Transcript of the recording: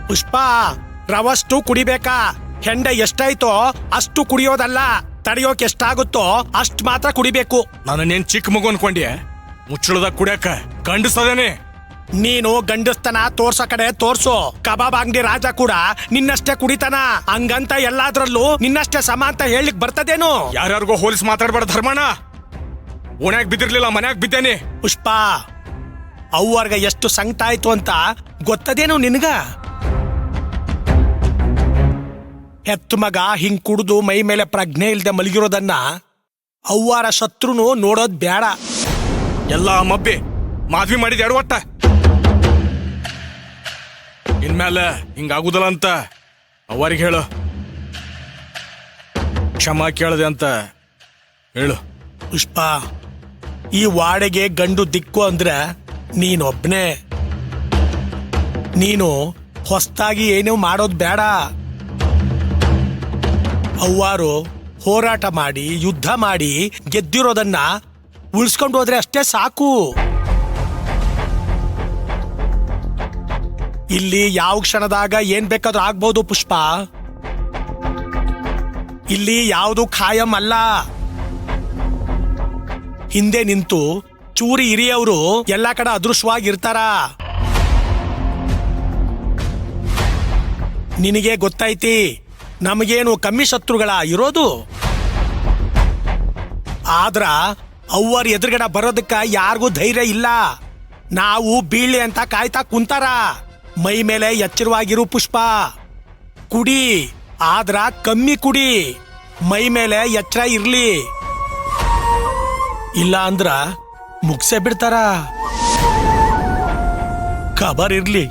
ಪುಷ್ಪ, ರವಷ್ಟು ಕುಡಿಬೇಕಾ? ಹೆಂಡ ಎಷ್ಟಾಯ್ತೋ ಅಷ್ಟು ಕುಡಿಯೋದಲ್ಲ, ತಡೆಯೋಕ್ ಎಷ್ಟಾಗುತ್ತೋ ಅಷ್ಟ್ ಮಾತ್ರ ಕುಡಿಬೇಕು. ನಾನೇನ್ ಚಿಕ್ಕ ಮಗು ಅನ್ಕೊಂಡ್ಯ? ಮುಚ್ಚಳದಾಗ ಕುಡಿಯಕ ಗಂಡಸದೇನೆ. ನೀನು ಗಂಡಸ್ತನ ತೋರ್ಸೋ ಕಡೆ ತೋರ್ಸು. ಕಬಾಬ್ ಅಂಗಡಿ ರಾಜ ಕೂಡ ನಿನ್ನಷ್ಟೇ ಕುಡಿತಾನ, ಹಂಗಂತ ಎಲ್ಲಾದ್ರಲ್ಲೂ ನಿನ್ನಷ್ಟೇ ಸಮ ಅಂತ ಹೇಳಿಕ್ ಬರ್ತದೇನು? ಯಾರ್ಯಾರಿಗೋ ಹೋಲಿಸಿ ಮಾತಾಡ್ಬೇಡ ಧರ್ಮಣ್ಣ. ಓಣ್ಯಾಗ ಬಿದ್ದಿರ್ಲಿಲ್ಲ, ಮನ್ಯಾಗ ಬಿದ್ದೇನೆ. ಪುಷ್ಪ, ಅವ್ವರ್ಗ ಎಷ್ಟು ಸಂಕಟ ಆಯ್ತು ಅಂತ ಗೊತ್ತದೇನು ನಿನ್ಗ? ಹೆತ್ತು ಮಗ ಹಿಂಗ್ ಕುಡ್ದು ಮೈ ಮೇಲೆ ಪ್ರಜ್ಞೆ ಇಲ್ದೆ ಮಲಗಿರೋದನ್ನ ಅವ್ವಾರ ಶತ್ರುನು ನೋಡೋದ್ ಬೇಡ. ಎಲ್ಲ ಮಬ್ಬಿ ಮಾದ್ವಿ ಮಾಡಿದ ಎರಡು ಒಟ್ಟ. ಇನ್ಮೇಲೆ ಹಿಂಗಾಗುದಲ್ಲ ಅಂತ ಅವರಿಗೆ ಹೇಳು. ಕ್ಷಮ ಕೇಳದೆ ಅಂತ ಹೇಳು. ಪುಷ್ಪ, ಈ ವಾಡೆಗೆ ಗಂಡು ದಿಕ್ಕು ಅಂದ್ರೆ ನೀನೊಬ್ನೇ. ನೀನು ಹೊಸ್ತಾಗಿ ಏನೂ ಮಾಡೋದ್ ಬೇಡ. ಅವ್ವಾರು ಹೋರಾಟ ಮಾಡಿ ಯುದ್ಧ ಮಾಡಿ ಗೆದ್ದಿರೋದನ್ನ ಉಳಿಸ್ಕೊಂಡು ಹೋದ್ರೆ ಅಷ್ಟೇ ಸಾಕು. ಇಲ್ಲಿ ಯಾವ ಕ್ಷಣದಾಗ ಏನ್ ಬೇಕಾದ್ರೂ ಆಗ್ಬೋದು ಪುಷ್ಪ. ಇಲ್ಲಿ ಯಾವುದು ಖಾಯಂ ಅಲ್ಲ. ಹಿಂದೆ ನಿಂತು ಚೂರಿ ಹಿರಿಯವರು ಎಲ್ಲಾ ಕಡೆ ಅದೃಶ್ಯವಾಗಿರ್ತಾರ. ನಿನಗೆ ಗೊತ್ತೈತಿ ನಮಗೇನು ಕಮ್ಮಿ ಶತ್ರುಗಳ ಇರೋದು. ಆದ್ರ ಅವ್ವರ್ ಎದುರುಗಡೆ ಬರೋದಕ್ಕ ಯಾರಿಗೂ ಧೈರ್ಯ ಇಲ್ಲ. ನಾವು ಬೀಳ್ಲಿ ಅಂತ ಕಾಯ್ತಾ ಕುಂತಾರ. ಮೈ ಮೇಲೆ ಎಚ್ಚರವಾಗಿರು ಪುಷ್ಪ. ಕುಡಿ, ಆದ್ರ ಕಮ್ಮಿ ಕುಡಿ. ಮೈ ಮೇಲೆ ಎಚ್ಚರ ಇರ್ಲಿ, ಇಲ್ಲ ಅಂದ್ರ ಮುಗ್ಸೇ ಬಿಡ್ತಾರ. ಖಬರ್ ಇರ್ಲಿ.